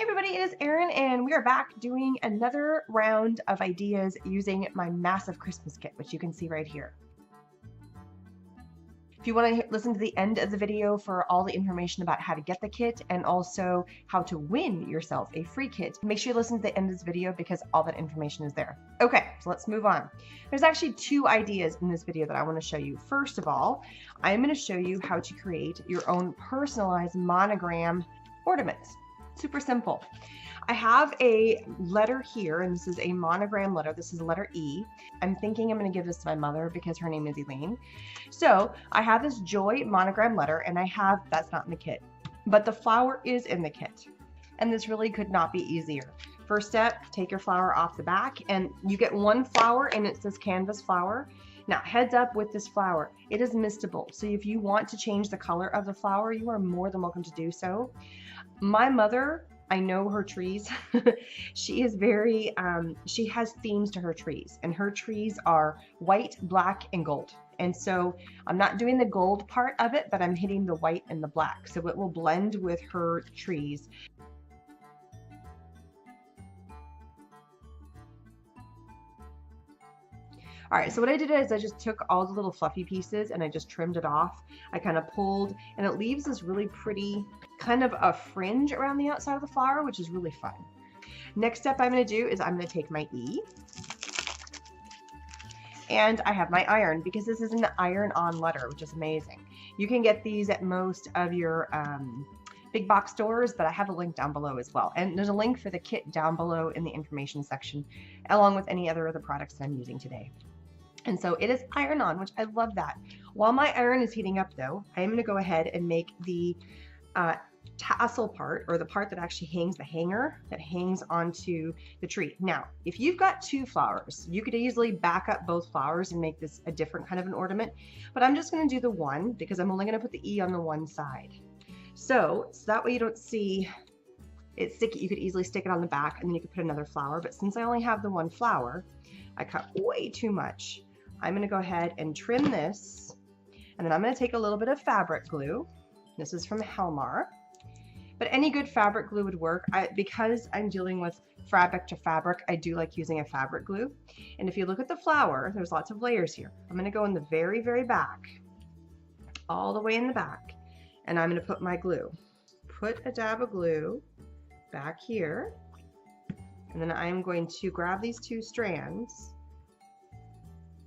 Hey everybody, it is Erin and we are back doing another round of ideas using my massive Christmas kit, which you can see right here. If you want to listen to the end of the video for all the information about how to get the kit and also how to win yourself a free kit, make sure you listen to the end of this video because all that information is there. Okay, so let's move on. There's actually two ideas in this video that I want to show you. First of all, I'm going to show you how to create your own personalized monogram ornaments. Super simple. I have a letter here, and this is a monogram letter. This is the letter E. I'm thinking I'm going to give this to my mother because her name is Elaine. So I have this Joy monogram letter, and that's not in the kit, but the flower is in the kit. And this really could not be easier. First step, take your flower off the back, and you get one flower, and it says canvas flower. Now, heads up with this flower, it is mistable. So if you want to change the color of the flower, you are more than welcome to do so. My mother, I know her trees. She is very, she has themes to her trees, and her trees are white, black, and gold. And so I'm not doing the gold part of it, but I'm hitting the white and the black. So it will blend with her trees. All right, so what I did is I just took all the little fluffy pieces and I just trimmed it off. I kind of pulled, and it leaves this really pretty kind of a fringe around the outside of the flower, which is really fun. Next step I'm going to do is I'm going to take my E, and I have my iron because this is an iron-on letter, which is amazing. You can get these at most of your big box stores, but I have a link down below as well. And there's a link for the kit down below in the information section, along with any other of the products that I'm using today. And so it is iron on, which I love that. While my iron is heating up though, I'm going to go ahead and make the tassel part, or the part that actually hangs, the hanger that hangs onto the tree. Now, if you've got two flowers, you could easily back up both flowers and make this a different kind of an ornament, but I'm just going to do the one because I'm only going to put the E on the one side. So that way you don't see it sticky. You could easily stick it on the back and then you could put another flower, but since I only have the one flower, I cut way too much. I'm going to go ahead and trim this, and then I'm going to take a little bit of fabric glue. This is from Helmar, but any good fabric glue would work. Because I'm dealing with fabric to fabric, I do like using a fabric glue. And if you look at the flower, there's lots of layers here. I'm going to go in the very, very back, all the way in the back, and I'm going to put my glue. Put a dab of glue back here, and then I'm going to grab these two strands,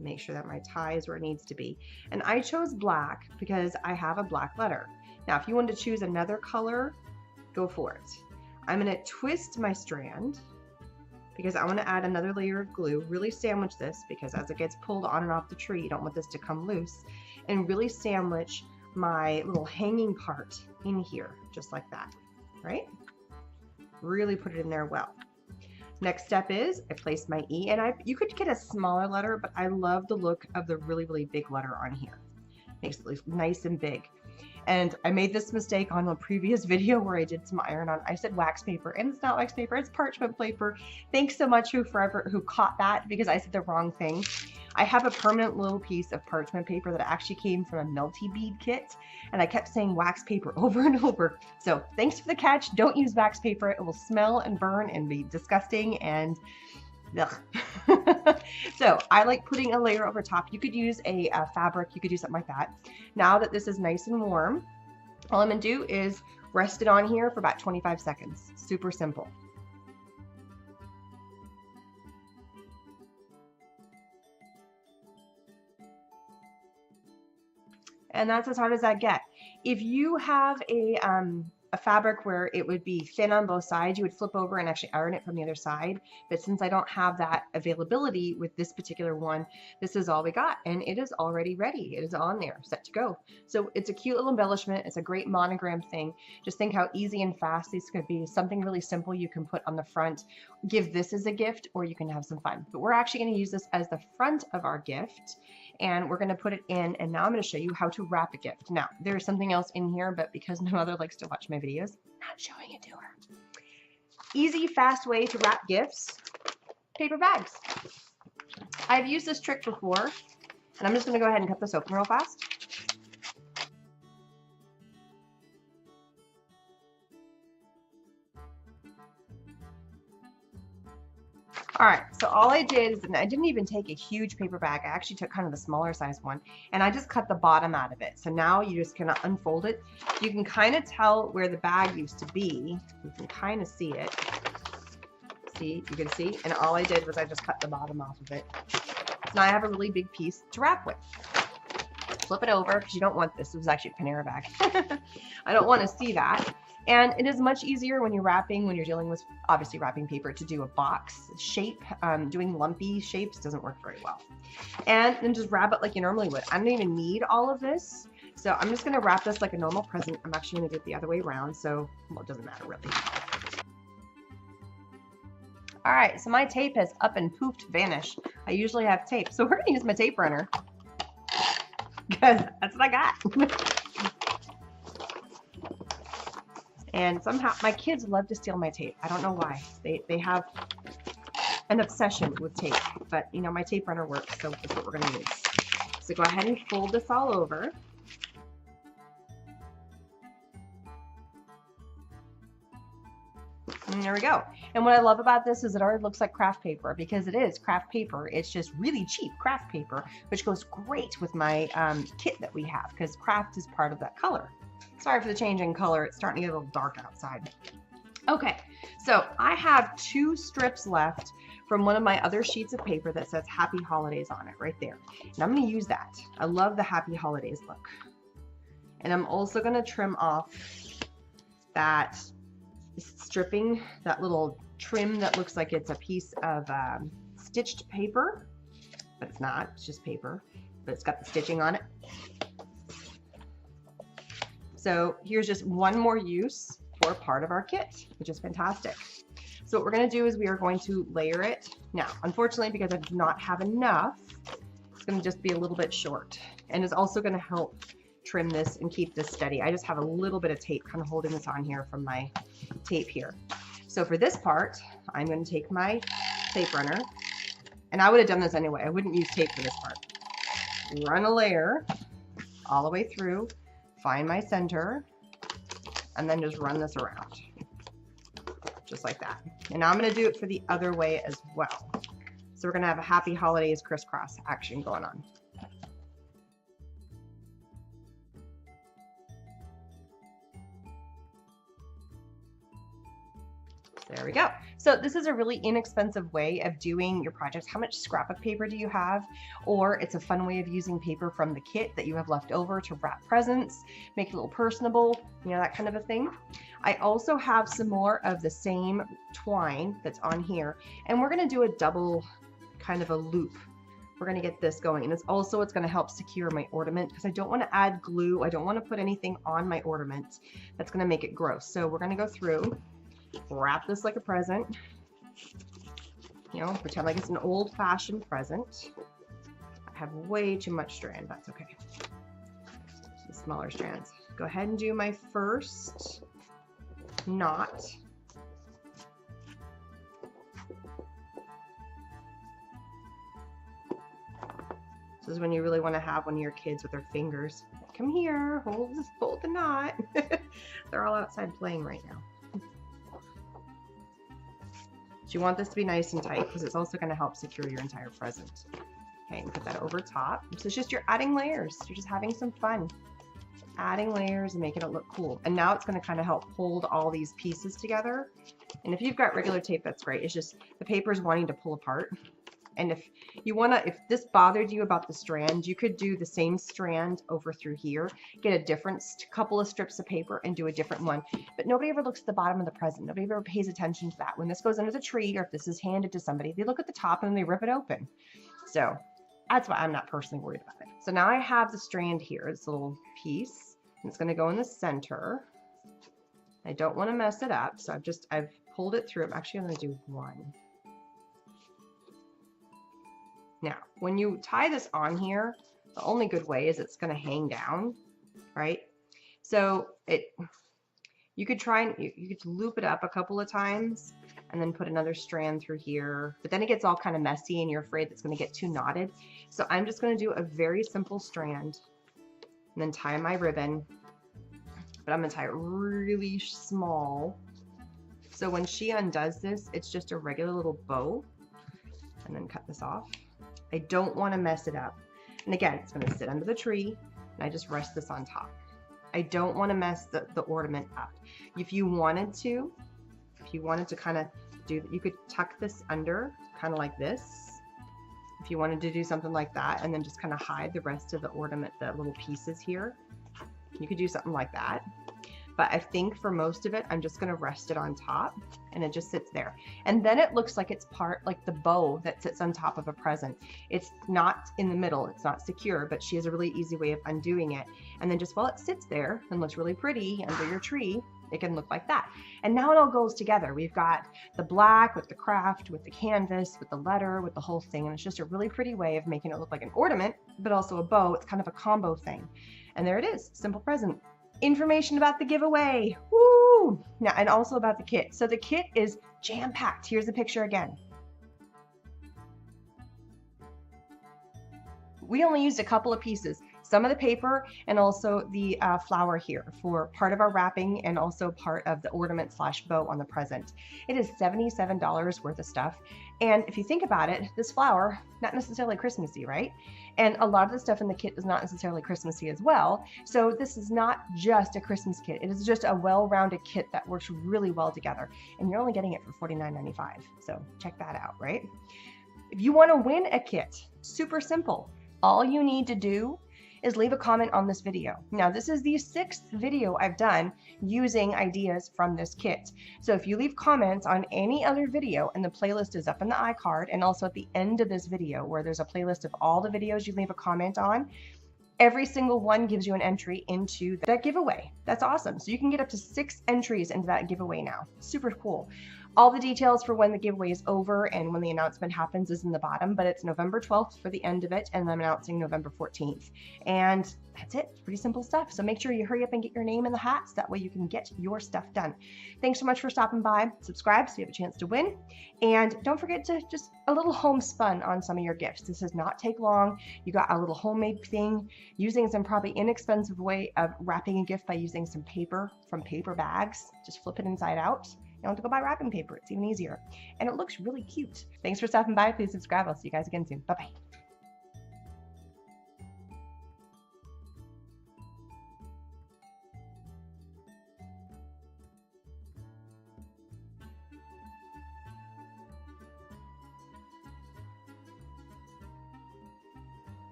make sure that my tie is where it needs to be. And I chose black because I have a black letter. Now, if you want to choose another color, go for it. I'm going to twist my strand because I want to add another layer of glue. Really sandwich this because as it gets pulled on and off the tree, you don't want this to come loose. And really sandwich my little hanging part in here, just like that, right? Really put it in there well. Next step is I place my E, and you could get a smaller letter, but I love the look of the really, really big letter on here. Makes it look nice and big. And I made this mistake on a previous video where I did some iron on. I said wax paper, and it's not wax paper, it's parchment paper. Thanks so much who caught that because I said the wrong thing. I have a permanent little piece of parchment paper that actually came from a melty bead kit, and I kept saying wax paper over and over. So thanks for the catch. Don't use wax paper. It will smell and burn and be disgusting and ugh. So I like putting a layer over top. You could use a fabric. You could do something like that. Now that this is nice and warm, all I'm going to do is rest it on here for about 25 seconds. Super simple. And that's as hard as that get. If you have a fabric where it would be thin on both sides, you would flip over and actually iron it from the other side. But since I don't have that availability with this particular one, this is all we got, and it is already ready. It is on there, set to go. So it's a cute little embellishment. It's a great monogram thing. Just think how easy and fast these could be. Something really simple you can put on the front. Give this as a gift, or you can have some fun. But we're actually going to use this as the front of our gift, and we're going to put it in, and now I'm going to show you how to wrap a gift. Now, there's something else in here, but because my mother likes to watch my videos, I'm not showing it to her. Easy, fast way to wrap gifts, paper bags. I've used this trick before, and I'm just going to go ahead and cut this open real fast. All right, so all I did is, and I didn't even take a huge paper bag. I actually took kind of the smaller size one, and I just cut the bottom out of it. So now you just kind of unfold it. You can kind of tell where the bag used to be. You can kind of see it. See, you can see, and all I did was I just cut the bottom off of it. So now I have a really big piece to wrap with. Flip it over, because you don't want this. It was actually a Panera bag. I don't want to see that. And it is much easier when you're wrapping, when you're dealing with, obviously, wrapping paper, to do a box shape. Doing lumpy shapes doesn't work very well. And then just wrap it like you normally would. I don't even need all of this. So I'm just going to wrap this like a normal present. I'm actually going to do it the other way around, so well, it doesn't matter really. All right, so my tape has up and poofed vanished. I usually have tape, so we're going to use my tape runner, because that's what I got. And somehow my kids love to steal my tape. I don't know why. They have an obsession with tape, but you know, my tape runner works, so that's what we're going to use. So go ahead and fold this all over. And there we go. And what I love about this is it already looks like craft paper, because it is craft paper. It's just really cheap craft paper, which goes great with my kit that we have, because craft is part of that color. Sorry for the change in color. It's starting to get a little dark outside. Okay, so I have 2 strips left from one of my other sheets of paper that says Happy Holidays on it right there. And I'm going to use that. I love the Happy Holidays look. And I'm also going to trim off that stripping, that little trim that looks like it's a piece of stitched paper, but it's not. It's just paper, but it's got the stitching on it. So here's just one more use for part of our kit, which is fantastic. So what we're going to do is we are going to layer it. Now, unfortunately, because I do not have enough, it's going to just be a little bit short. And it's also going to help trim this and keep this steady. I just have a little bit of tape kind of holding this on here from my tape here. So for this part, I'm going to take my tape runner, and I would have done this anyway. I wouldn't use tape for this part. Run a layer all the way through. Find my center, and then just run this around, just like that. And now I'm going to do it for the other way as well. So we're going to have a Happy Holidays crisscross action going on. There we go. So this is a really inexpensive way of doing your projects. How much scrapbook paper do you have? Or it's a fun way of using paper from the kit that you have left over to wrap presents, make it a little personable, you know, that kind of a thing. I also have some more of the same twine that's on here, and we're going to do a double kind of a loop. We're going to get this going, and it's going to help secure my ornament, because I don't want to add glue. I don't want to put anything on my ornament that's going to make it gross. So we're going to go through, wrap this like a present, you know, pretend like it's an old-fashioned present. I have way too much strand, that's okay. Some smaller strands. Go ahead and do my first knot. This is when you really want to have one of your kids with their fingers. Come here, hold the knot. They're all outside playing right now. You want this to be nice and tight, because it's also going to help secure your entire present. Okay, and put that over top. So it's just, you're adding layers. You're just having some fun. Adding layers and making it look cool. And now it's going to kind of help hold all these pieces together. And if you've got regular tape, that's great. It's just the paper's wanting to pull apart. And if you want to, if this bothered you about the strand, you could do the same strand over through here, get a different couple of strips of paper and do a different one. But nobody ever looks at the bottom of the present. Nobody ever pays attention to that. When this goes under the tree, or if this is handed to somebody, they look at the top and then they rip it open. So that's why I'm not personally worried about it. So now I have the strand here, this little piece, and it's going to go in the center. I don't want to mess it up, so I've pulled it through. I'm actually going to do one. Now, when you tie this on here, the only good way is it's going to hang down, right? So you could try and you could loop it up a couple of times and then put another strand through here, but then it gets all kind of messy and you're afraid it's going to get too knotted. So I'm just going to do a very simple strand and then tie my ribbon, but I'm going to tie it really small. So when she undoes this, it's just a regular little bow. and then cut this off. I don't want to mess it up. And again, it's going to sit under the tree, and I just rest this on top. I don't want to mess the ornament up. If you wanted to kind of do, you could tuck this under kind of like this. If you wanted to do something like that, and then just kind of hide the rest of the ornament, the little pieces here, you could do something like that. But I think for most of it, I'm just going to rest it on top, and it just sits there. And then it looks like it's part, like the bow that sits on top of a present. It's not in the middle, it's not secure, but she has a really easy way of undoing it. And then just while it sits there and looks really pretty under your tree, it can look like that. And now it all goes together. We've got the black with the craft, with the canvas, with the letter, with the whole thing. And it's just a really pretty way of making it look like an ornament, but also a bow. It's kind of a combo thing. And there it is, simple present. Information about the giveaway. Woo! Now, and also about the kit. So the kit is jam-packed. Here's the picture again. We only used a couple of pieces, some of the paper and also the flower here for part of our wrapping and also part of the ornament / bow on the present. It is $77 worth of stuff. And if you think about it, this flower, not necessarily Christmassy, right? And a lot of the stuff in the kit is not necessarily Christmassy as well. So this is not just a Christmas kit. It is just a well-rounded kit that works really well together. And you're only getting it for $49.95. So check that out, right? If you want to win a kit, super simple. All you need to do is leave a comment on this video. Now, this is the 6th video I've done using ideas from this kit. So if you leave comments on any other video, and the playlist is up in the iCard and also at the end of this video where there's a playlist of all the videos you leave a comment on, every single one gives you an entry into that giveaway. That's awesome. So you can get up to 6 entries into that giveaway now. Super cool. All the details for when the giveaway is over and when the announcement happens is in the bottom, but it's November 12th for the end of it, and I'm announcing November 14th. And that's it. It's pretty simple stuff. So make sure you hurry up and get your name in the hats. That way you can get your stuff done. Thanks so much for stopping by. Subscribe so you have a chance to win. And don't forget to just a little homespun on some of your gifts. This does not take long. You got a little homemade thing using some probably inexpensive way of wrapping a gift by using some paper from paper bags. Just flip it inside out. You don't have to go buy wrapping paper. It's even easier. And it looks really cute. Thanks for stopping by. Please subscribe. I'll see you guys again soon. Bye-bye.